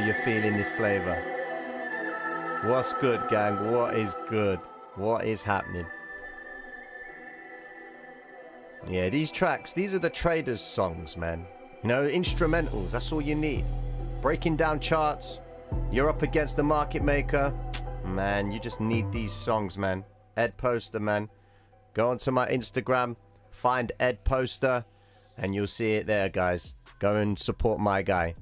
you're feeling this flavor. What's good, gang? What is good? What is happening? Yeah, these tracks, these are the traders' songs, man. You know, instrumentals, that's all you need. Breaking down charts, you're up against the market maker. Man, you just need these songs, man. Ed Poster, man. Go onto my Instagram, find Ed Poster, and you'll see it there, guys. Go and support my guy.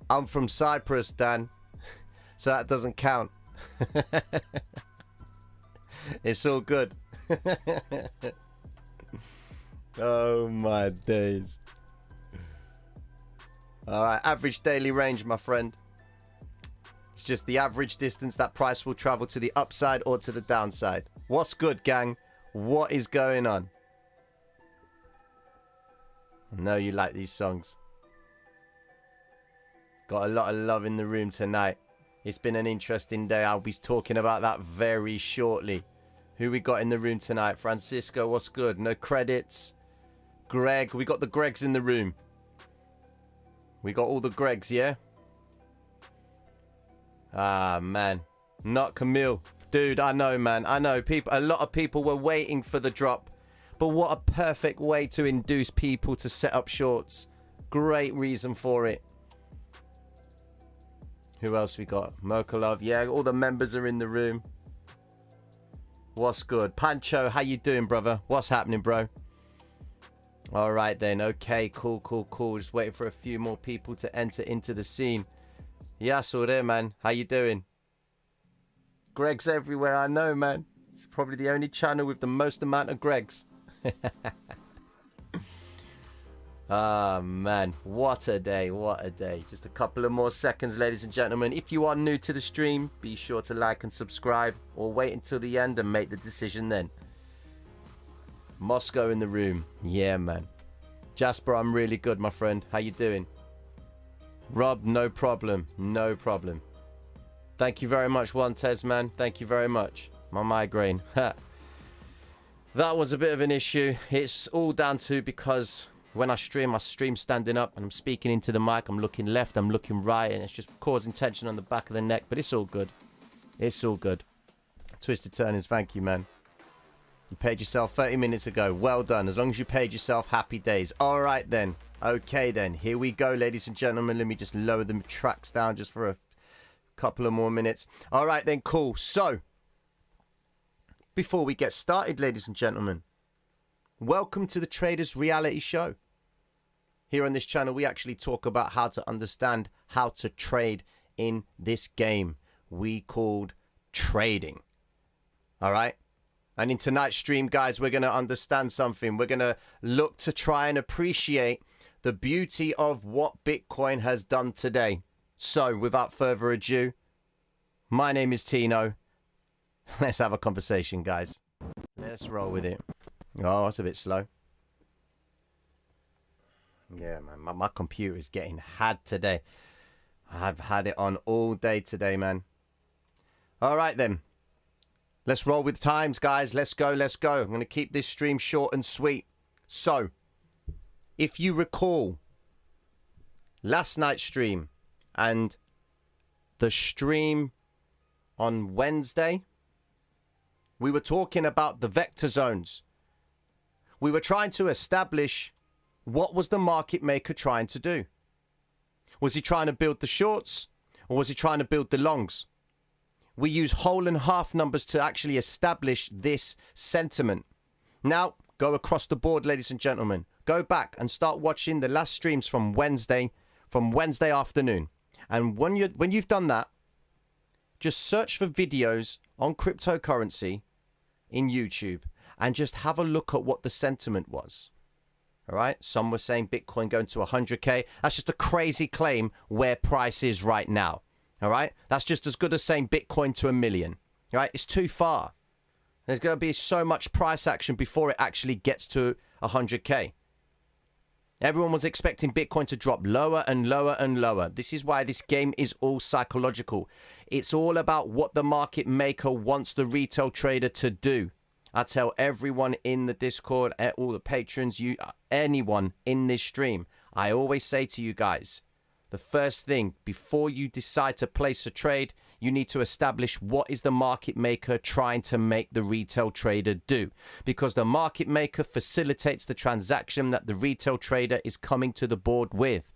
I'm from Cyprus, Dan, so that doesn't count. It's all good. Oh my days. Alright, average daily range, my friend. It's just the average distance that price will travel to the upside or to the downside. What's good, gang? What is going on? I know you like these songs. Got a lot of love in the room tonight. It's been an interesting day. I'll be talking about that very shortly. Who we got in the room tonight? Francisco, what's good? No credits. Greg, we got the Gregs in the room. We got all the Gregs, yeah? Ah, man. Not Camille. Dude, I know, man. I know. A lot of people were waiting for the drop. But what a perfect way to induce people to set up shorts. Great reason for it. Who else we got? Mokolov. Yeah, all the members are in the room. What's good? Pancho, how you doing, brother? What's happening, bro? All right, then. Okay, cool. Just waiting for a few more people to enter into the scene. Yeah, I saw there, man. How you doing? Greg's everywhere, I know, man. It's probably the only channel with the most amount of Gregs. Ah, man. What a day. What a day. Just a couple of more seconds, ladies and gentlemen. If you are new to the stream, be sure to like and subscribe, or wait until the end and make the decision then. Moscow in the room. Yeah, man. Jasper, I'm really good, my friend. How you doing? Rob, no problem. No problem. Thank you very much, Juantez, man. Thank you very much. My migraine. That was a bit of an issue. It's all down to because when I stream standing up and I'm speaking into the mic. I'm looking left, I'm looking right, and it's just causing tension on the back of the neck. But it's all good. It's all good. Twisted Turners, thank you, man. You paid yourself 30 minutes ago. Well done. As long as you paid yourself, happy days. All right, then. Okay, then. Here we go, ladies and gentlemen. Let me just lower the tracks down just for a couple of more minutes. All right, then. Cool. So, before we get started, ladies and gentlemen, welcome to the Traders Reality Show. Here on this channel, we actually talk about how to understand how to trade in this game we called trading. All right? And in tonight's stream, guys, we're going to understand something. We're going to look to try and appreciate the beauty of what Bitcoin has done today. So, without further ado, my name is Tino. Let's have a conversation, guys. Let's roll with it. Oh, that's a bit slow. Yeah, man, my computer is getting had today. I've had it on all day today, man. All right, then. Let's roll with times, guys. Let's go, let's go. I'm going to keep this stream short and sweet. So, if you recall last night's stream and the stream on Wednesday, we were talking about the vector zones. We were trying to establish what was the market maker trying to do. Was he trying to build the shorts or was he trying to build the longs? We use whole and half numbers to actually establish this sentiment. Now, go across the board, ladies and gentlemen. Go back and start watching the last streams from Wednesday afternoon. And when you've done that, just search for videos on cryptocurrency in YouTube and just have a look at what the sentiment was. All right? Some were saying Bitcoin going to 100K. That's just a crazy claim where price is right now. All right? That's just as good as saying Bitcoin to 1 million. All right? It's too far. There's going to be so much price action before it actually gets to 100K. Everyone was expecting Bitcoin to drop lower and lower and lower. This is why this game is all psychological. It's all about what the market maker wants the retail trader to do. I tell everyone in the Discord, all the patrons, anyone in this stream, I always say to you guys, the first thing before you decide to place a trade, you need to establish what is the market maker trying to make the retail trader do. Because the market maker facilitates the transaction that the retail trader is coming to the board with.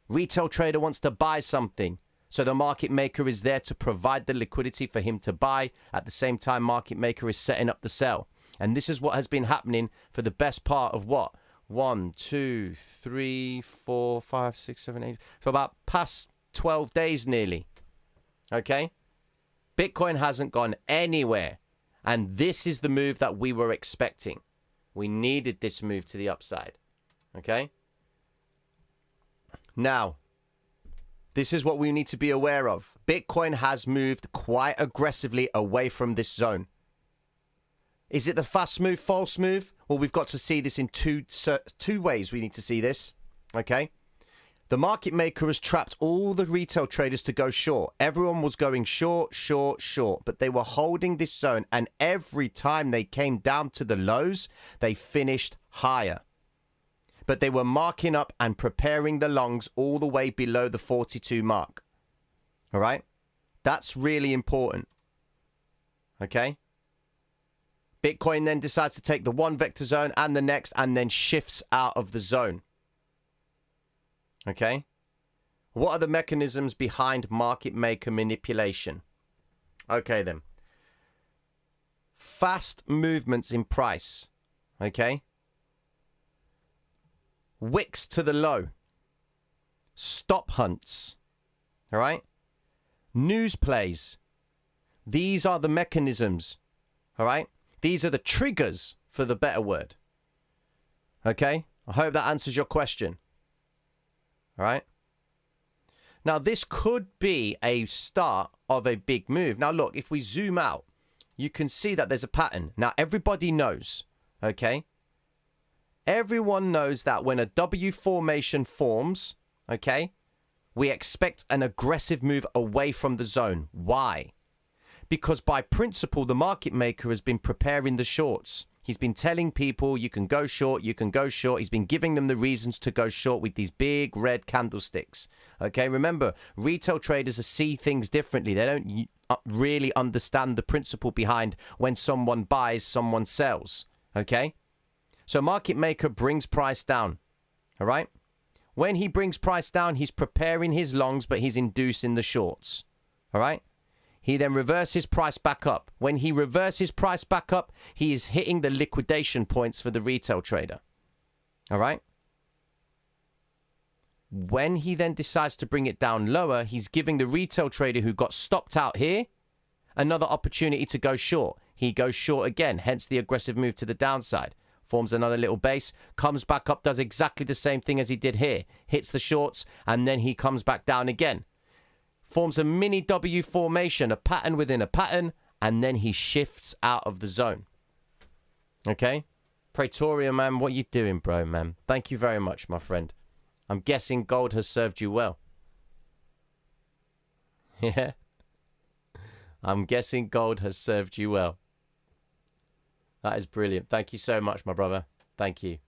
Retail trader wants to buy something. So the market maker is there to provide the liquidity for him to buy. At the same time, market maker is setting up the sell. And this is what has been happening for the best part of what? 1, 2, 3, 4, 5, 6, 7, 8. For about past 12 days nearly. Okay? Bitcoin hasn't gone anywhere. And this is the move that we were expecting. We needed this move to the upside. Okay? Now, this is what we need to be aware of. Bitcoin has moved quite aggressively away from this zone. Is it the fast move, false move? Well, we've got to see this in two ways. We need to see this. Okay? The market maker has trapped all the retail traders to go short. Everyone was going short, short, short. But they were holding this zone. And every time they came down to the lows, they finished higher. But they were marking up and preparing the longs all the way below the 42 mark. All right? That's really important. Okay? Bitcoin then decides to take the one vector zone and the next and then shifts out of the zone. Okay? What are the mechanisms behind market maker manipulation? Okay then. Fast movements in price. Okay? Wicks to the low. Stop hunts. All right? News plays. These are the mechanisms. All right? These are the triggers, for the better word. Okay? I hope that answers your question. All right? Now, this could be a start of a big move. Now, look, if we zoom out, you can see that there's a pattern. Now, everybody knows, okay? Everyone knows that when a W formation forms, okay, we expect an aggressive move away from the zone. Why? Because by principle, the market maker has been preparing the shorts. He's been telling people you can go short, you can go short. He's been giving them the reasons to go short with these big red candlesticks. Okay, remember, retail traders see things differently. They don't really understand the principle behind when someone buys, someone sells. Okay? So market maker brings price down. All right? When he brings price down, he's preparing his longs, but he's inducing the shorts. All right? He then reverses price back up. When he reverses price back up, he is hitting the liquidation points for the retail trader. All right? When he then decides to bring it down lower, he's giving the retail trader who got stopped out here another opportunity to go short. He goes short again, hence the aggressive move to the downside. Forms another little base, comes back up, does exactly the same thing as he did here. Hits the shorts, and then he comes back down again. Forms a mini W formation, a pattern within a pattern, and then he shifts out of the zone. Okay? Pretoria, man, what you doing, bro, man? Thank you very much, my friend. I'm guessing gold has served you well. Yeah? I'm guessing gold has served you well. That is brilliant. Thank you so much, my brother. Thank you.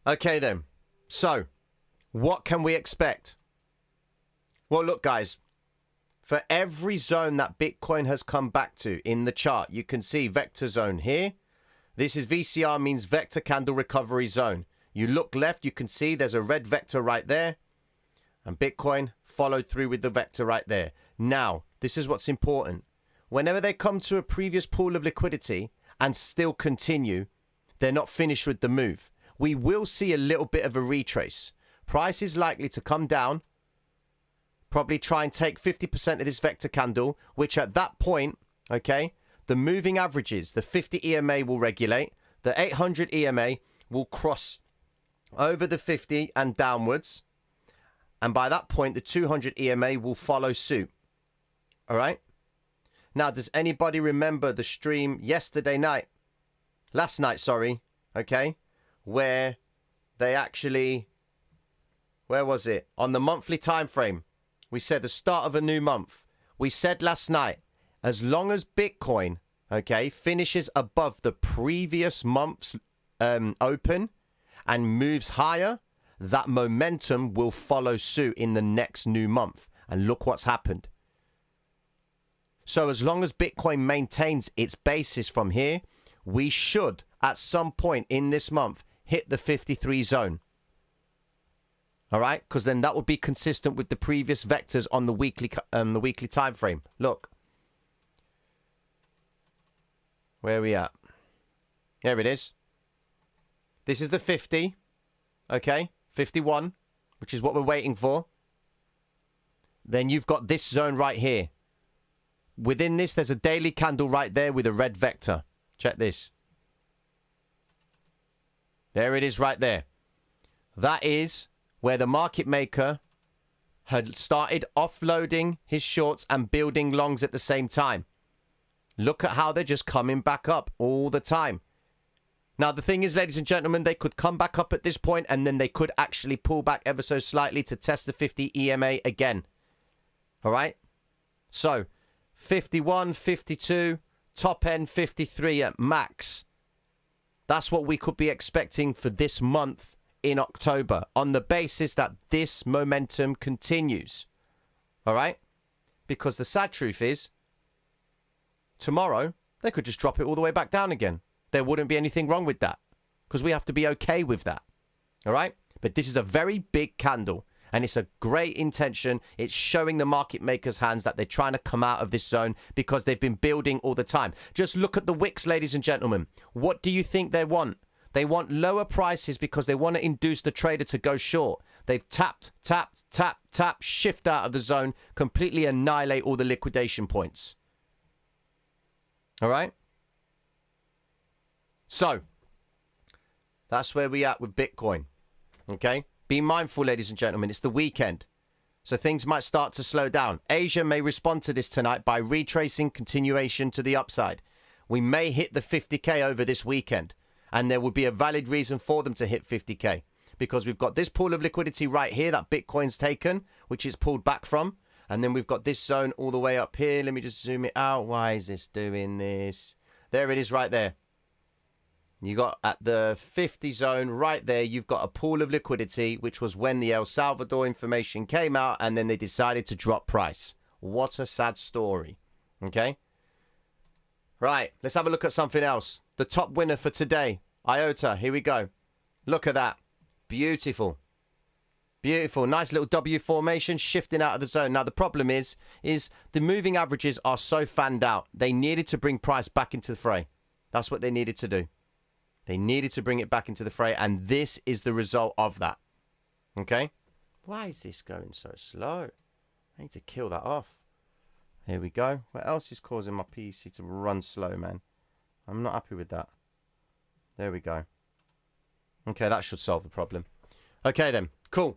Okay, then. So, what can we expect? Well, look, guys. For every zone that Bitcoin has come back to in the chart, you can see vector zone here. This is VCR, means vector candle recovery zone. You look left, you can see there's a red vector right there. And Bitcoin followed through with the vector right there. Now, this is what's important. Whenever they come to a previous pool of liquidity and still continue, they're not finished with the move. We will see a little bit of a retrace. Price is likely to come down, probably try and take 50% of this vector candle, which at that point, okay, the moving averages, the 50 EMA will regulate, the 800 EMA will cross over the 50 and downwards, and by that point, the 200 EMA will follow suit. All right? Now, does anybody remember the stream last night, sorry, okay, where they actually, where was it? On the monthly time frame, we said the start of a new month. We said last night, as long as Bitcoin, okay, finishes above the previous month's open, and moves higher, that momentum will follow suit in the next new month. And look what's happened. So as long as Bitcoin maintains its basis from here, we should, at some point in this month, hit the 53 zone. All right? Because then that would be consistent with the previous vectors on the weekly time frame. Look. Where are we at? There it is. This is the 50. Okay? 51, which is what we're waiting for. Then you've got this zone right here. Within this, there's a daily candle right there with a red vector. Check this. There it is right there. That is where the market maker had started offloading his shorts and building longs at the same time. Look at how they're just coming back up all the time. Now, the thing is, ladies and gentlemen, they could come back up at this point and then they could actually pull back ever so slightly to test the 50 EMA again. All right? So, 51, 52, top end 53 at max. That's what we could be expecting for this month in October on the basis that this momentum continues. All right? Because the sad truth is, tomorrow, they could just drop it all the way back down again. There wouldn't be anything wrong with that because we have to be okay with that. All right? But this is a very big candle and it's a great intention. It's showing the market makers' hands that they're trying to come out of this zone because they've been building all the time. Just look at the wicks, ladies and gentlemen. What do you think they want? They want lower prices because they want to induce the trader to go short. They've tapped, shift out of the zone, completely annihilate all the liquidation points. All right? So, that's where we at with Bitcoin. Okay? Be mindful, ladies and gentlemen. It's the weekend. So things might start to slow down. Asia may respond to this tonight by retracing continuation to the upside. We may hit the 50K over this weekend. And there would be a valid reason for them to hit 50K. Because we've got this pool of liquidity right here that Bitcoin's taken, which it's pulled back from. And then we've got this zone all the way up here. Let me just zoom it out. Why is this doing this? There it is right there. You got at the 50 zone right there, you've got a pool of liquidity, which was when the El Salvador information came out and then they decided to drop price. What a sad story. Okay? Right, let's have a look at something else. The top winner for today, IOTA. Here we go. Look at that. Beautiful. Beautiful. Nice little W formation shifting out of the zone. Now, the problem is the moving averages are so fanned out. They needed to bring price back into the fray. That's what they needed to do. They needed to bring it back into the fray, and this is the result of that. Okay? Why is this going so slow? I need to kill that off. Here we go. What else is causing my PC to run slow, man? I'm not happy with that. There we go. Okay, that should solve the problem. Okay, then. Cool.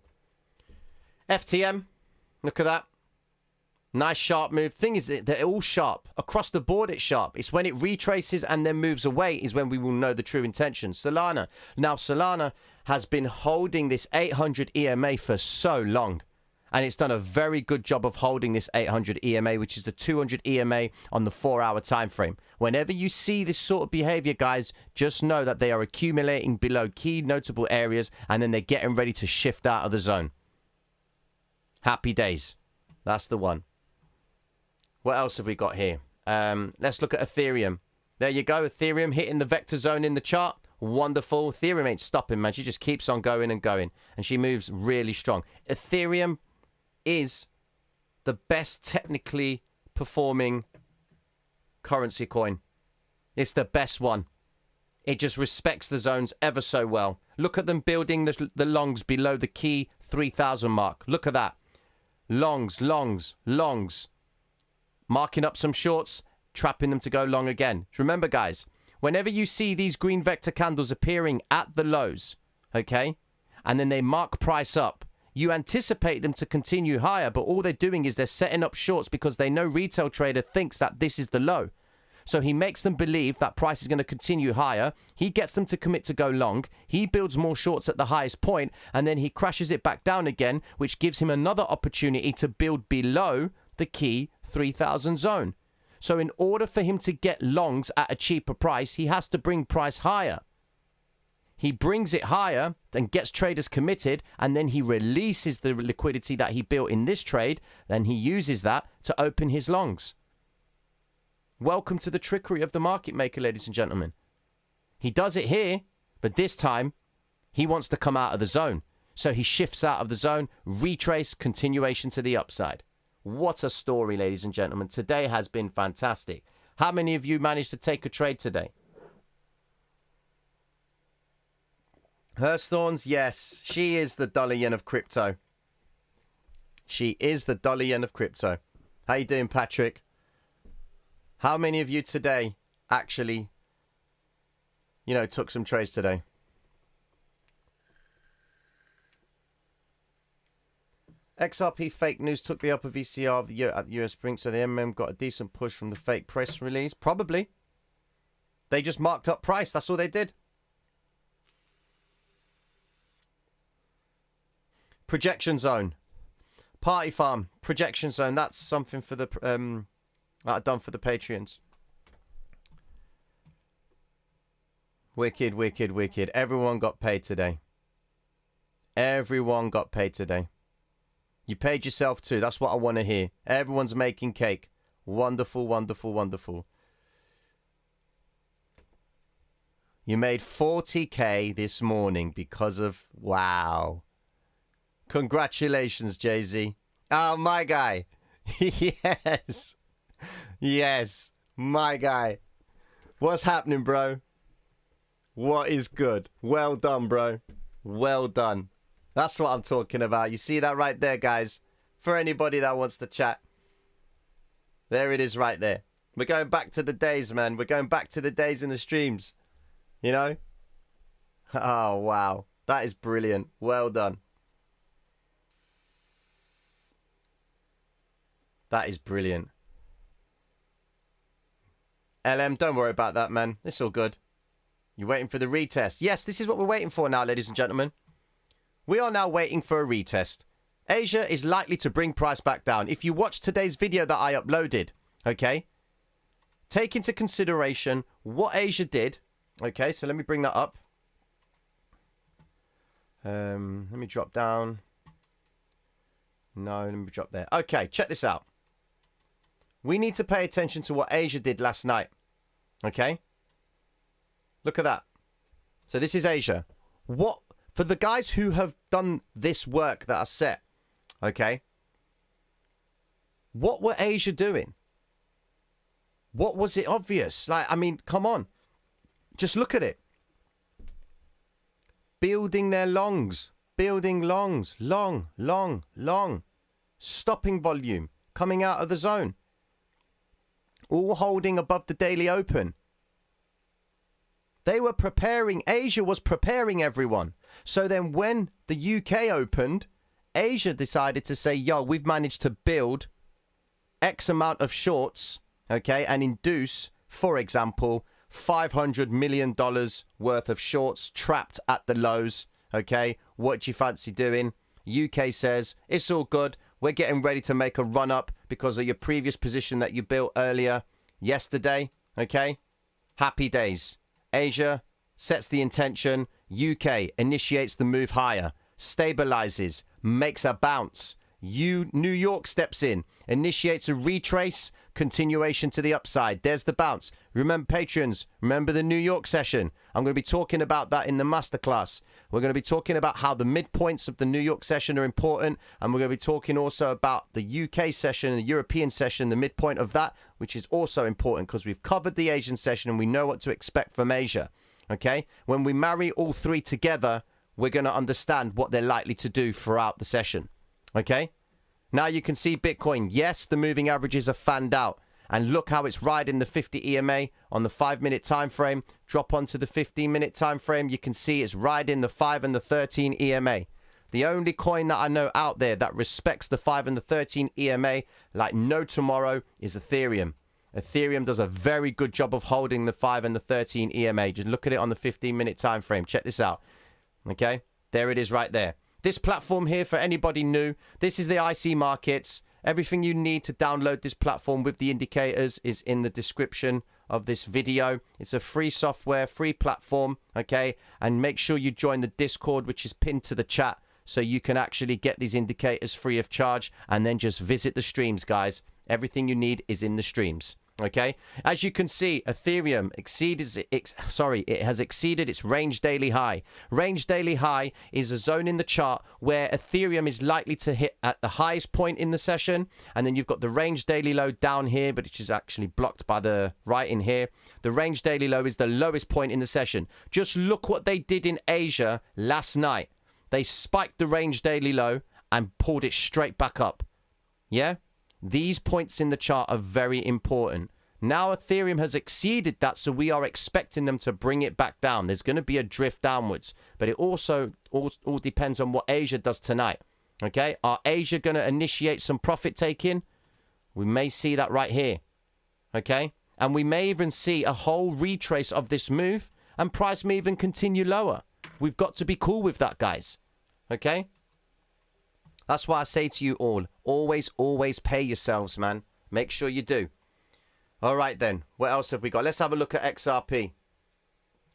FTM. Look at that. Nice sharp move. Thing is, they're all sharp. Across the board, it's sharp. It's when it retraces and then moves away is when we will know the true intention. Solana. Now, Solana has been holding this 800 EMA for so long. And it's done a very good job of holding this 800 EMA, which is the 200 EMA on the 4-hour time frame. Whenever you see this sort of behavior, guys, just know that they are accumulating below key notable areas and then they're getting ready to shift out of the zone. Happy days. That's the one. What else have we got here? Let's look at Ethereum. There you go. Ethereum hitting the vector zone in the chart. Wonderful. Ethereum ain't stopping, man. She just keeps on going and going. And she moves really strong. Ethereum is the best technically performing currency coin. It's the best one. It just respects the zones ever so well. Look at them building the longs below the key 3,000 mark. Look at that. Longs, longs, longs. Marking up some shorts, trapping them to go long again. Remember, guys, whenever you see these green vector candles appearing at the lows, okay, and then they mark price up, you anticipate them to continue higher, but all they're doing is they're setting up shorts because they know retail trader thinks that this is the low. So he makes them believe that price is going to continue higher. He gets them to commit to go long. He builds more shorts at the highest point, and then he crashes it back down again, which gives him another opportunity to build below the key 3,000 zone. So in order for him to get longs at a cheaper price, he has to bring price higher. he brings it higher and gets traders committed, and then he releases the liquidity that he built in this trade. Then he uses that to open his longs. Welcome to the trickery of the market maker, ladies and gentlemen. He does it here, but this time he wants to come out of the zone. So he shifts out of the zone, retrace, continuation to the upside. What a story, ladies and gentlemen. Today has been fantastic. How many of you managed to take a trade today? Herstthorns, yes. She is the dollar yen of crypto. She is the dollar yen of crypto. How you doing, Patrick? How many of you today actually, took some trades today? XRP fake news took the upper VCR of the year at the US brink, so the MM got a decent push from the fake press release. Probably. They just marked up price. That's all they did. Projection zone. Party farm. Projection zone. That's something for the that I've done for the Patreons. Wicked, wicked, wicked. Everyone got paid today. Everyone got paid today. You paid yourself too. That's what I want to hear. Everyone's making cake. Wonderful, wonderful, wonderful. You made 40k this morning because of... Wow. Congratulations, Jay-Z. Oh, my guy. Yes. Yes. My guy. What's happening, bro? What is good? Well done, bro. Well done. That's what I'm talking about. You see that right there, guys? For anybody that wants to chat. There it is right there. We're going back to the days, man. We're going back to the days in the streams. You know? Oh, wow. That is brilliant. Well done. That is brilliant. LM, don't worry about that, man. It's all good. You're waiting for the retest. Yes, this is what we're waiting for now, ladies and gentlemen. We are now waiting for a retest. Asia is likely to bring price back down. If you watch today's video that I uploaded, okay, take into consideration what Asia did. Okay, so let me bring that up. Let me drop down. No, let me drop there. Okay, check this out. We need to pay attention to what Asia did last night. Okay? Look at that. So this is Asia. What, for the guys who have done this work that I set, okay? What were Asia doing? What was it obvious? Like, I mean, come on. Just look at it. Building their longs. Building longs. Long, long, long. Stopping volume. Coming out of the zone. All holding above the daily open. They were preparing. Asia was preparing everyone. So then when the UK opened, Asia decided to say, yo, we've managed to build X amount of shorts, okay, and induce, for example, $500 million worth of shorts trapped at the lows, okay? What do you fancy doing? UK says, it's all good. We're getting ready to make a run up because of your previous position that you built earlier yesterday, okay? Happy days. Asia sets the intention. UK initiates the move higher, stabilizes, makes a bounce. New York steps in, initiates a retrace, continuation to the upside. There's the bounce. Remember, patrons, remember the New York session. I'm going to be talking about that in the masterclass. We're going to be talking about how the midpoints of the New York session are important. And we're going to be talking also about the UK session and the European session, the midpoint of that, which is also important because we've covered the Asian session and we know what to expect from Asia. Okay? When we marry all three together, we're going to understand what they're likely to do throughout the session. Okay? Now you can see Bitcoin. Yes, the moving averages are fanned out. And look how it's riding the 50 EMA on the 5-minute time frame. Drop onto the 15-minute time frame. You can see it's riding the 5 and the 13 EMA. The only coin that I know out there that respects the 5 and the 13 EMA like no tomorrow is Ethereum. Ethereum does a very good job of holding the 5 and the 13 EMA. Just look at it on the 15-minute time frame. Check this out. Okay? There it is right there. This platform here, for anybody new, this is the IC markets. Everything you need to download this platform with the indicators is in the description of this video. It's a free software, free platform, okay? And make sure you join the Discord, which is pinned to the chat, so you can actually get these indicators free of charge, and then just visit the streams, guys. Everything you need is in the streams. Okay, as you can see, Ethereum it has exceeded its range daily high. Range daily high is a zone in the chart where Ethereum is likely to hit at the highest point in the session, and then you've got the range daily low down here, but which is actually blocked by the right in here. The range daily low is the lowest point in the session. Just look what they did in Asia last night. They spiked the range daily low and pulled it straight back up. Yeah? These points in the chart are very important. Now Ethereum has exceeded that, so we are expecting them to bring it back down. There's going to be a drift downwards, but it also all depends on what Asia does tonight. Okay? Are Asia going to initiate some profit taking? We may see that right here. Okay? And we may even see a whole retrace of this move, and price may even continue lower. We've got to be cool with that, guys. Okay? That's why I say to you all, always pay yourselves, man. Make sure you do. All right, then. What else have we got? Let's have a look at XRP.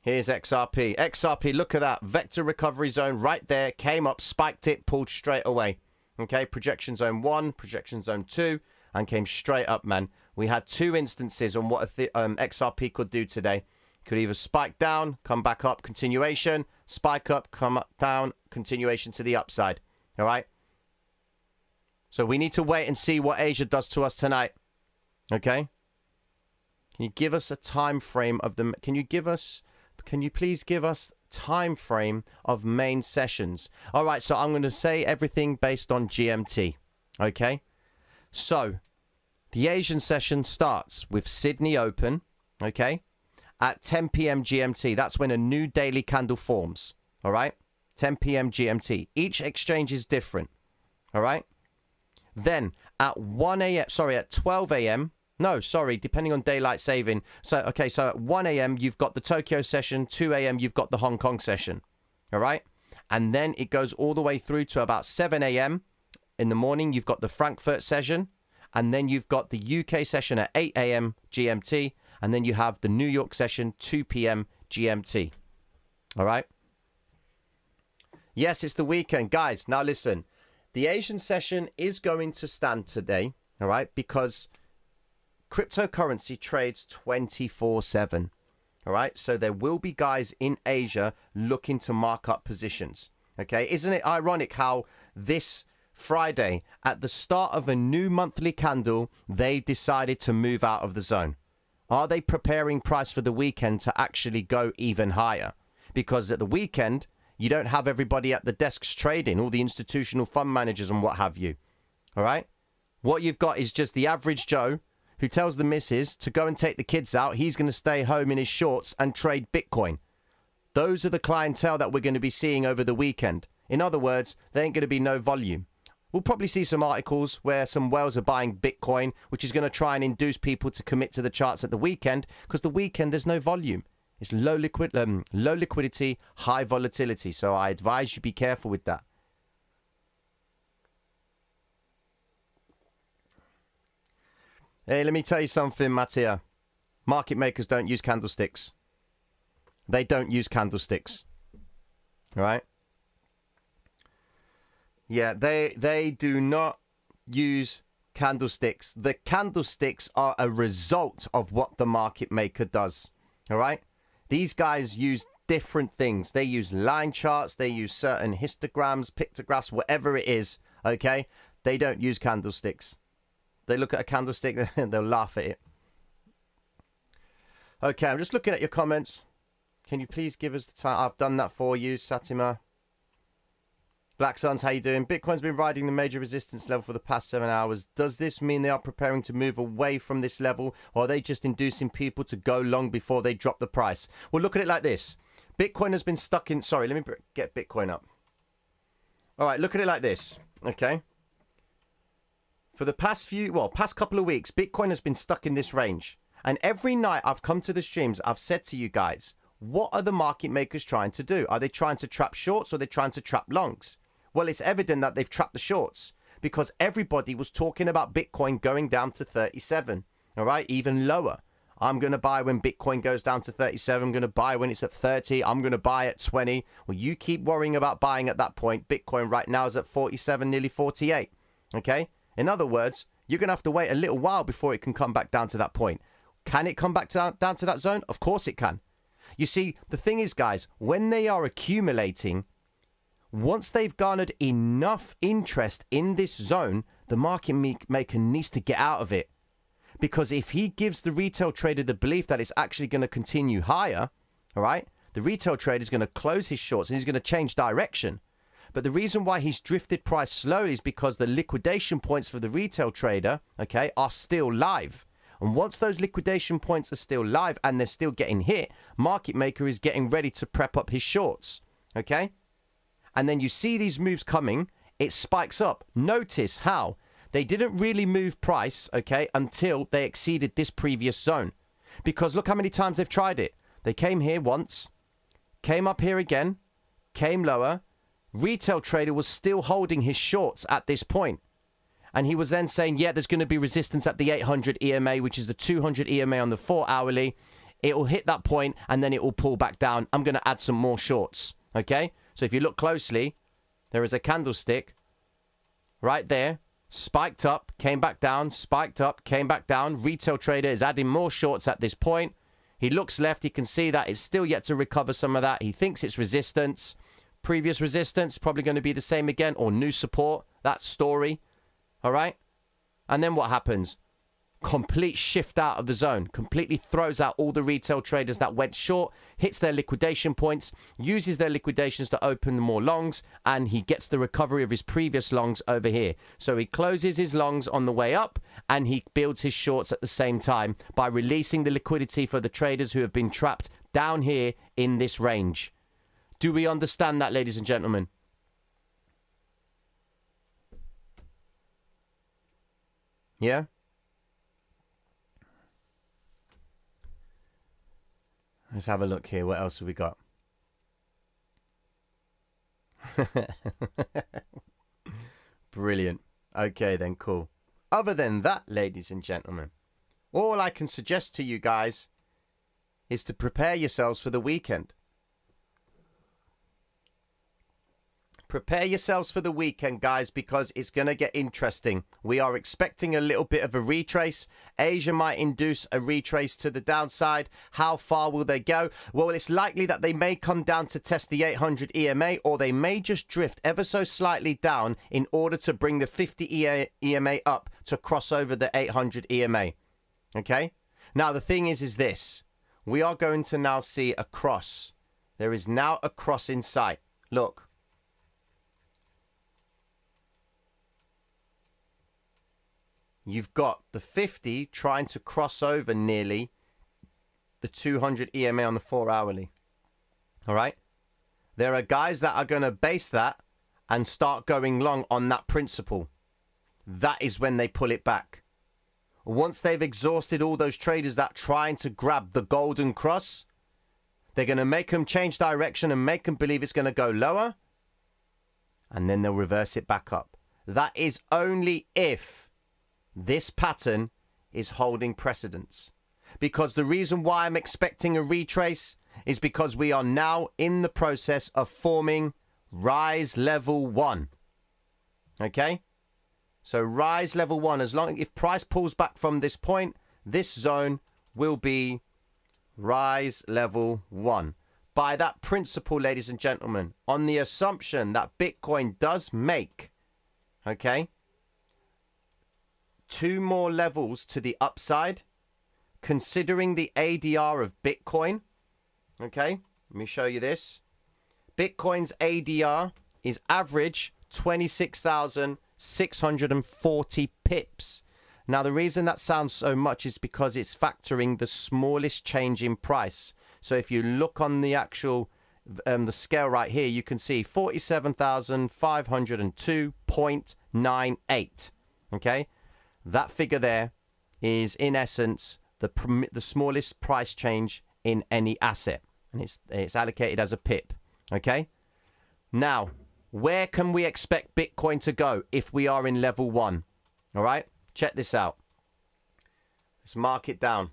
Here's XRP. XRP, look at that. Vector recovery zone right there. Came up, spiked it, pulled straight away. Okay, projection zone 1, projection zone 2, and came straight up, man. We had 2 instances on what XRP could do today. Could either spike down, come back up, continuation, spike up, come up, down, continuation to the upside. All right? So we need to wait and see what Asia does to us tonight. Okay? Can you give us a time frame of them? Can you please give us time frame of main sessions? All right, so I'm going to say everything based on GMT. Okay? So, the Asian session starts with Sydney Open, okay? At 10 p.m. GMT. That's when a new daily candle forms. All right? 10 p.m. GMT. Each exchange is different. All right? Then at 1 a.m., sorry, at 12 a.m., no, sorry, depending on daylight saving. So, okay, so at 1 a.m., you've got the Tokyo session. 2 a.m., you've got the Hong Kong session. All right? And then it goes all the way through to about 7 a.m. in the morning. You've got the Frankfurt session. And then you've got the UK session at 8 a.m. GMT. And then you have the New York session, 2 p.m. GMT. All right? Yes, it's the weekend. Guys, now listen. The Asian session is going to stand today, all right, because cryptocurrency trades 24/7, all right? So there will be guys in Asia looking to mark up positions, okay? Isn't it ironic how this Friday, at the start of a new monthly candle, they decided to move out of the zone? Are they preparing price for the weekend to actually go even higher? Because at the weekend, you don't have everybody at the desks trading, all the institutional fund managers and what have you. All right? What you've got is just the average Joe who tells the missus to go and take the kids out. He's going to stay home in his shorts and trade Bitcoin. Those are the clientele that we're going to be seeing over the weekend. In other words, there ain't going to be no volume. We'll probably see some articles where some whales are buying Bitcoin, which is going to try and induce people to commit to the charts at the weekend, because the weekend there's no volume. It's low liquidity, high volatility. So I advise you be careful with that. Hey, let me tell you something, Mattia. Market makers don't use candlesticks. They don't use candlesticks. All right? Yeah, they do not use candlesticks. The candlesticks are a result of what the market maker does. All right? These guys use different things. They use line charts. They use certain histograms, pictographs, whatever it is. Okay? They don't use candlesticks. They look at a candlestick and they'll laugh at it. Okay, I'm just looking at your comments. Can you please give us the time? I've done that for you, Satima. Black Suns, how you doing? Bitcoin's been riding the major resistance level for the past 7 hours. Does this mean they are preparing to move away from this level, or are they just inducing people to go long before they drop the price? Well, look at it like this. Bitcoin has been stuck in... Sorry, let me get Bitcoin up. All right, look at it like this. Okay. For the past couple of weeks, Bitcoin has been stuck in this range. And every night I've come to the streams, I've said to you guys, what are the market makers trying to do? Are they trying to trap shorts or are they trying to trap longs? Well, it's evident that they've trapped the shorts because everybody was talking about Bitcoin going down to 37, all right, even lower. I'm going to buy when Bitcoin goes down to 37. I'm going to buy when it's at 30. I'm going to buy at 20. Well, you keep worrying about buying at that point. Bitcoin right now is at 47, nearly 48. Okay? In other words, you're going to have to wait a little while before it can come back down to that point. Can it come back down to that zone? Of course it can. You see, the thing is, guys, when they are accumulating, once they've garnered enough interest in this zone, the market maker needs to get out of it. Because if he gives the retail trader the belief that it's actually going to continue higher, all right, the retail trader is going to close his shorts and he's going to change direction. But the reason why he's drifted price slowly is because the liquidation points for the retail trader, okay, are still live. And once those liquidation points are still live and they're still getting hit, market maker is getting ready to prep up his shorts, okay? And then you see these moves coming, it spikes up. Notice how they didn't really move price, okay, until they exceeded this previous zone. Because look how many times they've tried it. They came here once, came up here again, came lower. Retail trader was still holding his shorts at this point. And he was then saying, yeah, there's going to be resistance at the 800 EMA, which is the 200 EMA on the 4 hourly. It will hit that point and then it will pull back down. I'm going to add some more shorts, okay? So if you look closely, there is a candlestick right there, spiked up, came back down, spiked up, came back down. Retail trader is adding more shorts at this point. He looks left, he can see that it's still yet to recover some of that. He thinks it's resistance. Previous resistance, probably going to be the same again, or new support, that story. All right? And then what happens? Complete shift out of the zone. Completely throws out all the retail traders that went short, hits their liquidation points, uses their liquidations to open more longs, and he gets the recovery of his previous longs over here. So he closes his longs on the way up, and he builds his shorts at the same time by releasing the liquidity for the traders who have been trapped down here in this range. Do we understand that, ladies and gentlemen? Yeah? Let's have a look here. What else have we got? Brilliant. Okay, then, cool. Other than that, ladies and gentlemen, all I can suggest to you guys is to prepare yourselves for the weekend. Prepare yourselves for the weekend, guys, because it's going to get interesting. We are expecting a little bit of a retrace. Asia might induce a retrace to the downside. How far will they go? Well, it's likely that they may come down to test the 800 EMA, or they may just drift ever so slightly down in order to bring the 50 EMA up to cross over the 800 EMA. Okay? Now, the thing is this. We are going to now see a cross. There is now a cross in sight. Look. You've got the 50 trying to cross over nearly the 200 EMA on the 4 hourly. All right? There are guys that are going to base that and start going long on that principle. That is when they pull it back. Once they've exhausted all those traders that are trying to grab the golden cross, they're going to make them change direction and make them believe it's going to go lower. And then they'll reverse it back up. That is only if this pattern is holding precedence. Because the reason why I'm expecting a retrace is because we are now in the process of forming rise level 1. Okay? So rise level 1, if price pulls back from this point, this zone will be rise level 1. By that principle, ladies and gentlemen, on the assumption that Bitcoin does make, okay, 2 more levels to the upside, considering the ADR of Bitcoin. Okay, let me show you this. Bitcoin's ADR is average 26,640 pips. Now, the reason that sounds so much is because it's factoring the smallest change in price. So if you look on the actual the scale right here, you can see 47,502.98. Okay. That figure there is, in essence, the smallest price change in any asset. And it's allocated as a pip. Okay? Now, where can we expect Bitcoin to go if we are in level 1? All right? Check this out. Let's mark it down.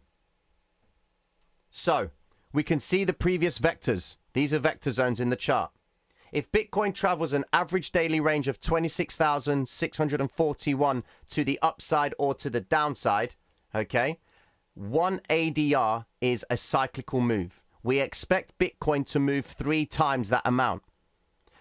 So we can see the previous vectors. These are vector zones in the chart. If Bitcoin travels an average daily range of 26,641 to the upside or to the downside, okay, one ADR is a cyclical move. We expect Bitcoin to move 3 times that amount.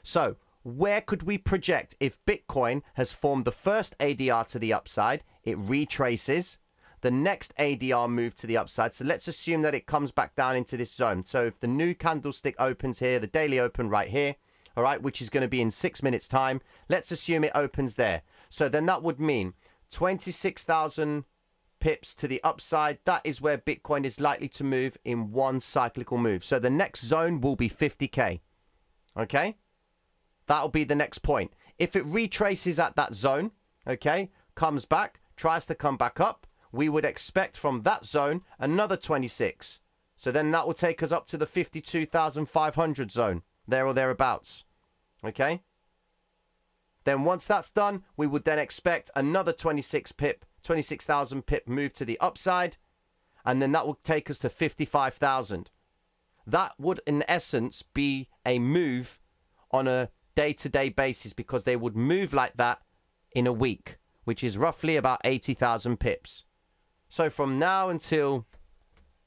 So where could we project if Bitcoin has formed the first ADR to the upside, it retraces, the next ADR move to the upside. So let's assume that it comes back down into this zone. So if the new candlestick opens here, the daily open right here, all right, which is going to be in 6 minutes time, let's assume it opens there. So then that would mean 26,000 pips to the upside. That is where Bitcoin is likely to move in one cyclical move. So the next zone will be 50K. Okay, that'll be the next point. If it retraces at that zone, okay, comes back, tries to come back up, we would expect from that zone another 26. So then that will take us up to the 52,500 zone, there or thereabouts. Okay, then once that's done, we would then expect another 26,000 pip move to the upside, and then that will take us to 55,000. That would in essence be a move on a day-to-day basis, because they would move like that in a week, which is roughly about 80,000 pips. So from now until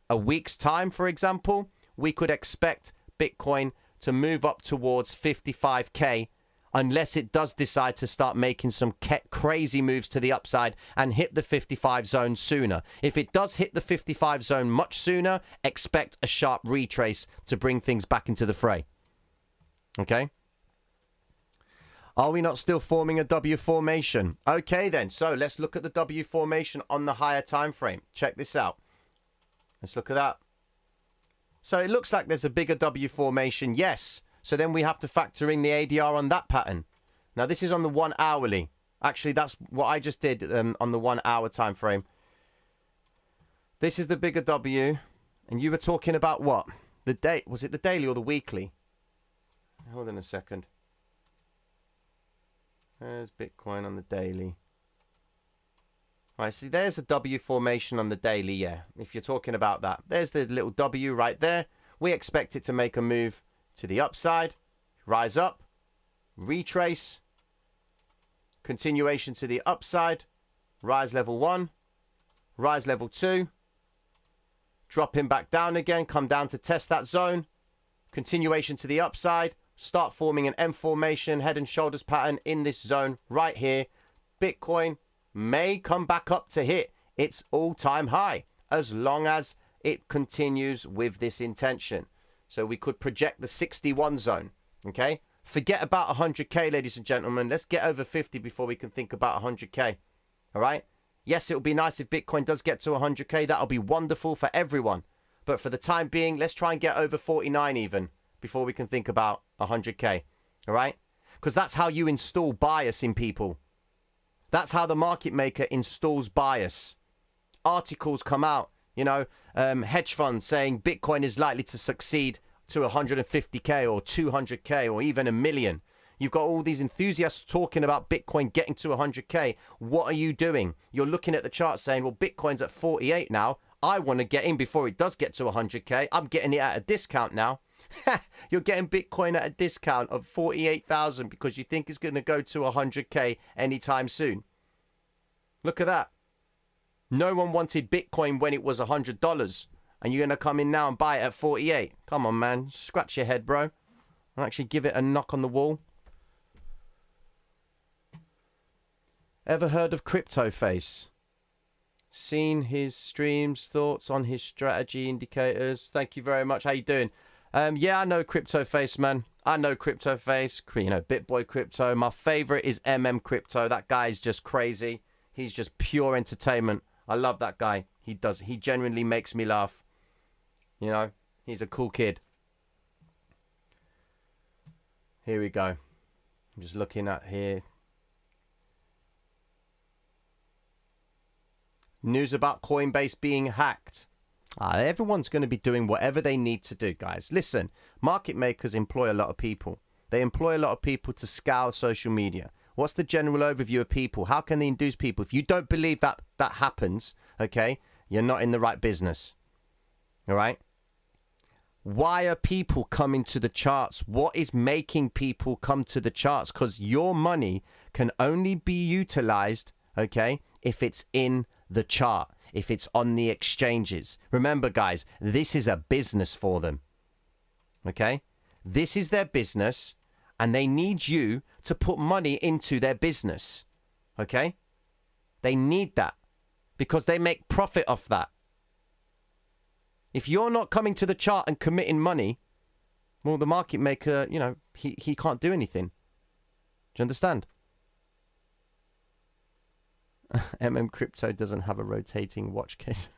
a week's time, for example, we could expect Bitcoin to move up towards 55K, unless it does decide to start making some crazy moves to the upside and hit the 55 zone sooner. If it does hit the 55 zone much sooner, expect a sharp retrace to bring things back into the fray. Okay? Are we not still forming a W formation? Okay then, so let's look at the W formation on the higher time frame. Check this out. Let's look at that. So it looks like there's a bigger W formation, yes. So then we have to factor in the ADR on that pattern. Now this is on the 1 hourly. Actually, that's what I just did on the 1 hour time frame. This is the bigger W, and you were talking about what? The day? Was it the daily or the weekly? Hold on a second. There's Bitcoin on the daily. All right, see, there's a W formation on the daily, yeah. If you're talking about that, there's the little W right there. We expect it to make a move to the upside, rise up, retrace, continuation to the upside, rise level 1, rise level 2, dropping back down again, come down to test that zone, continuation to the upside, start forming an M formation, head and shoulders pattern in this zone right here. Bitcoin may come back up to hit its all-time high as long as it continues with this intention. So we could project the 61 zone, okay? Forget about 100K, ladies and gentlemen. Let's get over 50 before we can think about 100K, all right? Yes, it would be nice if Bitcoin does get to 100K. That'll be wonderful for everyone. But for the time being, let's try and get over 49 even before we can think about 100K, all right? Because that's how you install bias in people. That's how the market maker installs bias. Articles come out, you know, hedge funds saying Bitcoin is likely to succeed to 150K or 200K or even 1 million. You've got all these enthusiasts talking about Bitcoin getting to 100K. What are you doing? You're looking at the chart saying, well, Bitcoin's at 48 now. I want to get in before it does get to 100K. I'm getting it at a discount now. You're getting Bitcoin at a discount of 48,000 because you think it's going to go to 100K anytime soon. Look at that. No one wanted Bitcoin when it was $100, and you're going to come in now and buy it at 48. Come on, man. Scratch your head, bro. I'll actually give it a knock on the wall. Ever heard of Crypto Face? Seen his streams, thoughts on his strategy indicators. Thank you very much. How you doing? Yeah, I know Crypto Face, man. I know Crypto Face. You know, BitBoy Crypto. My favorite is Crypto. That guy is just crazy. He's just pure entertainment. I love that guy. He genuinely makes me laugh. You know, he's a cool kid. Here we go. I'm just looking at here. News about Coinbase being hacked. Everyone's going to be doing whatever they need to do, guys. Listen, market makers employ a lot of people. They employ a lot of people to scour social media. What's the general overview of people? How can they induce people? If you don't believe that happens, okay, you're not in the right business. All right? Why are people coming to the charts? What is making people come to the charts? Because your money can only be utilized, okay, if it's in the chart, if it's on the exchanges. Remember, guys, this is a business for them, okay? This is their business, and they need you to put money into their business, okay? They need that because they make profit off that. If you're not coming to the chart and committing money, well, the market maker, you know, he can't do anything. Do you understand? Crypto doesn't have a rotating watch case.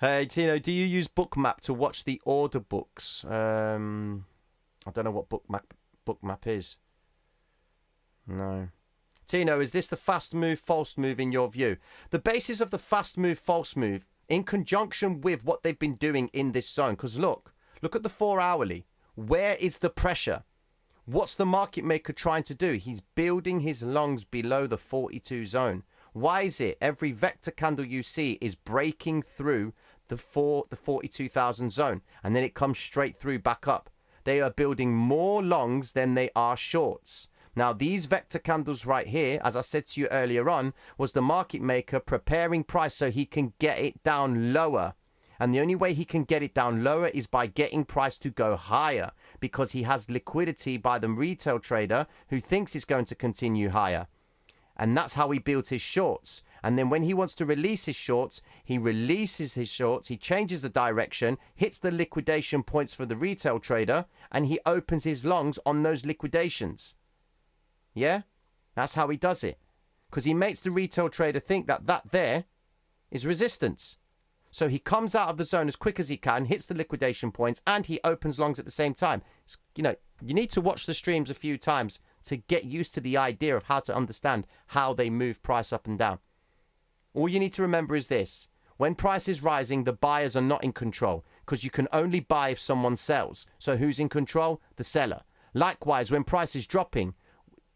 Hey, Tino, do you use Bookmap to watch the order books? I don't know what Bookmap is. No. Tino, is this the fast move, false move in your view? The basis of the fast move, false move, in conjunction with what they've been doing in this zone. Because look at the 4 hourly. Where is the pressure? What's the market maker trying to do? He's building his longs below the 42 zone. Why is it every vector candle you see is breaking through the 42,000 zone, and then it comes straight through back up? They are building more longs than they are shorts. Now, these vector candles right here, as I said to you earlier on, was the market maker preparing price so he can get it down lower. And the only way he can get it down lower is by getting price to go higher, because he has liquidity by the retail trader who thinks it's going to continue higher. And that's how he builds his shorts. And then when he wants to release his shorts, he releases his shorts, he changes the direction, hits the liquidation points for the retail trader, and he opens his longs on those liquidations. Yeah? That's how he does it. Because he makes the retail trader think that there is resistance. So he comes out of the zone as quick as he can, hits the liquidation points, and he opens longs at the same time. You know, you need to watch the streams a few times to get used to the idea of how to understand how they move price up and down. All you need to remember is this. When price is rising, the buyers are not in control, because you can only buy if someone sells. So who's in control? The seller. Likewise, when price is dropping,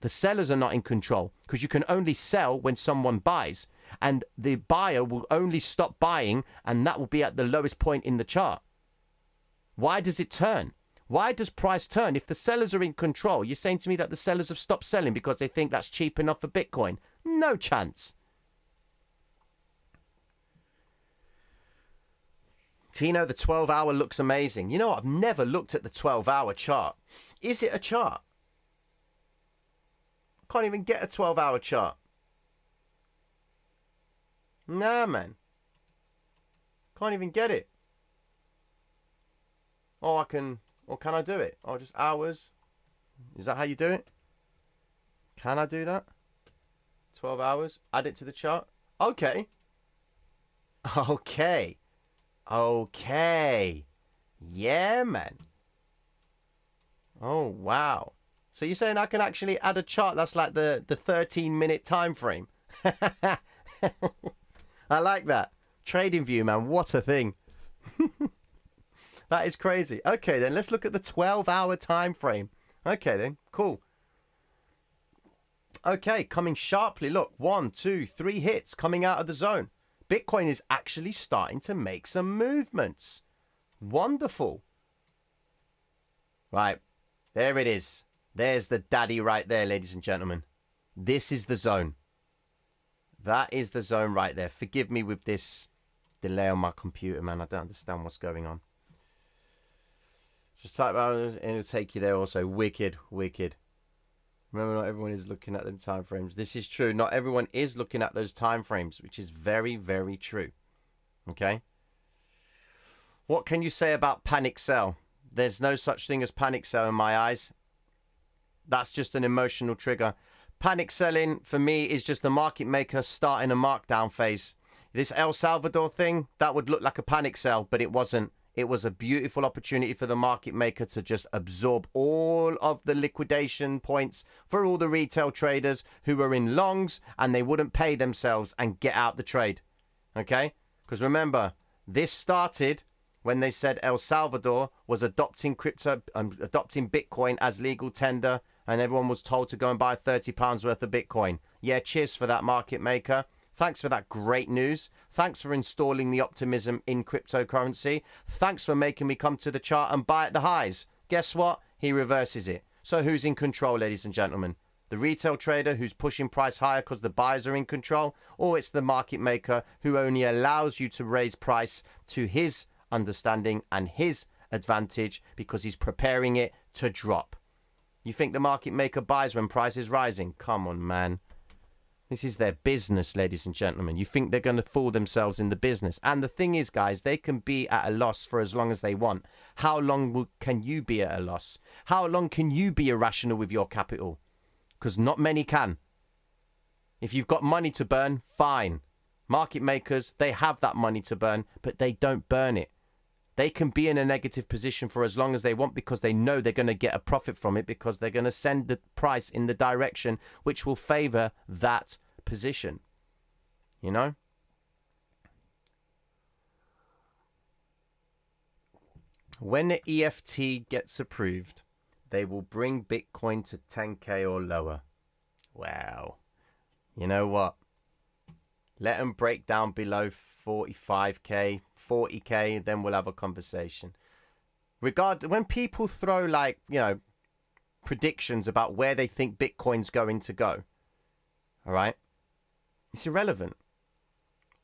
the sellers are not in control, because you can only sell when someone buys. And the buyer will only stop buying, and that will be at the lowest point in the chart. Why does it turn? Why does price turn? If the sellers are in control, you're saying to me that the sellers have stopped selling because they think that's cheap enough for Bitcoin? No chance. Tino, the 12-hour looks amazing. You know what? I've never looked at the 12-hour chart. Is it a chart? Can't even get a 12-hour chart. Nah, man. Can't even get it. Oh, can I do it? Oh, just hours. Is that how you do it? Can I do that? 12 hours. Add it to the chart. Okay. Okay. Yeah, man. Oh, wow. So you're saying I can actually add a chart that's like the 13-minute time frame? I like that. TradingView, man. What a thing. That is crazy. Okay, then let's look at the 12-hour time frame. Okay, then. Cool. Okay, coming sharply. Look, 1, 2, 3 hits coming out of the zone. Bitcoin is actually starting to make some movements. Wonderful. Right. There it is. There's the daddy right there, ladies and gentlemen. This is the zone. That is the zone right there. Forgive me with this delay on my computer, man. I don't understand what's going on. Just type out and it'll take you there also. Wicked, wicked. Remember, not everyone is looking at them time frames. This is true. Not everyone is looking at those time frames, which is very, very true. Okay? What can you say about panic sell? There's no such thing as panic sell in my eyes. That's just an emotional trigger. Panic selling, for me, is just the market maker starting a markdown phase. This El Salvador thing, that would look like a panic sell, but it wasn't. It was a beautiful opportunity for the market maker to just absorb all of the liquidation points for all the retail traders who were in longs and they wouldn't pay themselves and get out the trade. Okay? Because remember, this started when they said El Salvador was adopting Bitcoin as legal tender, and everyone was told to go and buy £30 worth of Bitcoin. Yeah, cheers for that, market maker. Thanks for that great news. Thanks for installing the optimism in cryptocurrency. Thanks for making me come to the chart and buy at the highs. Guess what? He reverses it. So who's in control, ladies and gentlemen? The retail trader who's pushing price higher because the buyers are in control, or it's the market maker who only allows you to raise price to his understanding and his advantage because he's preparing it to drop. You think the market maker buys when price is rising? Come on, man. This is their business, ladies and gentlemen. You think they're going to fool themselves in the business. And the thing is, guys, they can be at a loss for as long as they want. How long can you be at a loss? How long can you be irrational with your capital? Because not many can. If you've got money to burn, fine. Market makers, they have that money to burn, but they don't burn it. They can be in a negative position for as long as they want because they know they're going to get a profit from it because they're going to send the price in the direction which will favor that position. You know? When the EFT gets approved, they will bring Bitcoin to 10K or lower. Wow. You know what? Let them break down below 45K, 40K, then we'll have a conversation. When people throw predictions about where they think Bitcoin's going to go, all right, it's irrelevant.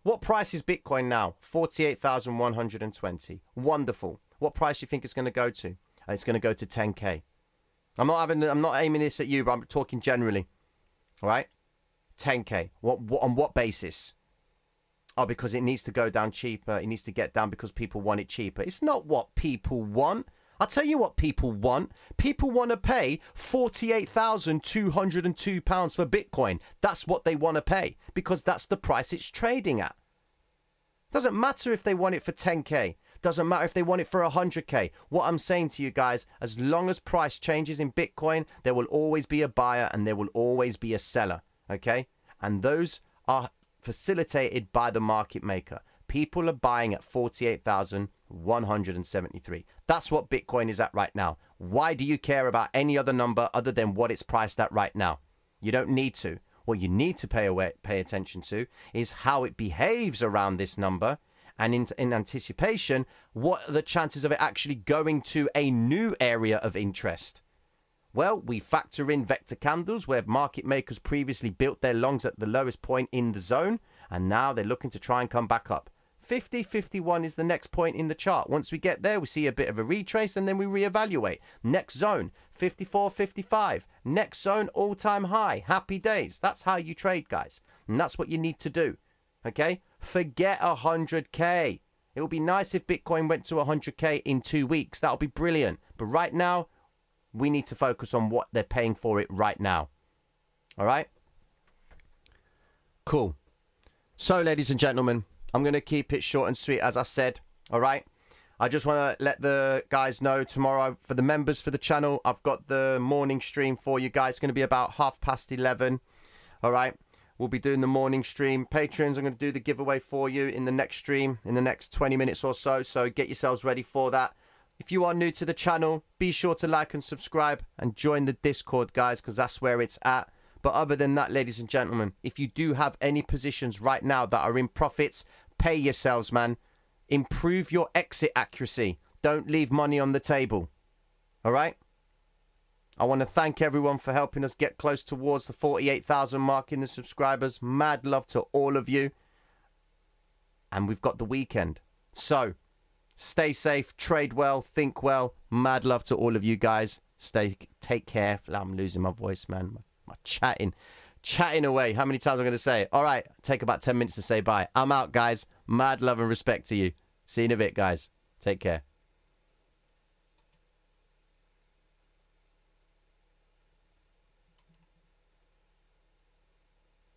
What price is Bitcoin now? 48,120. Wonderful. What price do you think it's going to go to? It's going to go to 10K. I'm not aiming this at you, but I'm talking generally. All right? 10K. On what basis? Oh, because it needs to go down cheaper. It needs to get down because people want it cheaper. It's not what people want. I'll tell you what people want. People want to pay £48,202 for Bitcoin. That's what they want to pay because that's the price it's trading at. Doesn't matter if they want it for 10K. Doesn't matter if they want it for 100K. What I'm saying to you guys, as long as price changes in Bitcoin, there will always be a buyer and there will always be a seller. Okay? And those are facilitated by the market maker. People are buying at 48,173. That's what Bitcoin is at right now. Why do you care about any other number other than what it's priced at right now? You don't need to. What you need to pay attention to is how it behaves around this number. And in anticipation, what are the chances of it actually going to a new area of interest? Well, we factor in vector candles where market makers previously built their longs at the lowest point in the zone. And now they're looking to try and come back up. 50.51 is the next point in the chart. Once we get there, we see a bit of a retrace and then we reevaluate. Next zone, 54.55. Next zone, all-time high. Happy days. That's how you trade, guys. And that's what you need to do. Okay? Forget 100K. It would be nice if Bitcoin went to 100K in 2 weeks. That would be brilliant. But right now, we need to focus on what they're paying for it right now. All right? Cool. So, ladies and gentlemen, I'm going to keep it short and sweet, as I said. All right? I just want to let the guys know tomorrow, for the members for the channel, I've got the morning stream for you guys. It's going to be about 11:30. All right? We'll be doing the morning stream. Patrons, I'm going to do the giveaway for you in the next stream, in the next 20 minutes or so. So get yourselves ready for that. If you are new to the channel, be sure to like and subscribe and join the Discord, guys, because that's where it's at. But other than that, ladies and gentlemen, if you do have any positions right now that are in profits, pay yourselves, man. Improve your exit accuracy. Don't leave money on the table. All right? I want to thank everyone for helping us get close towards the 48,000 mark in the subscribers. Mad love to all of you. And we've got the weekend. So, stay safe, trade well, think well. Mad love to all of you guys. Take care. I'm losing my voice, man. My chatting away. How many times am I going to say it? All right, take about 10 minutes to say bye. I'm out, guys. Mad love and respect to you. See you in a bit, guys. Take care.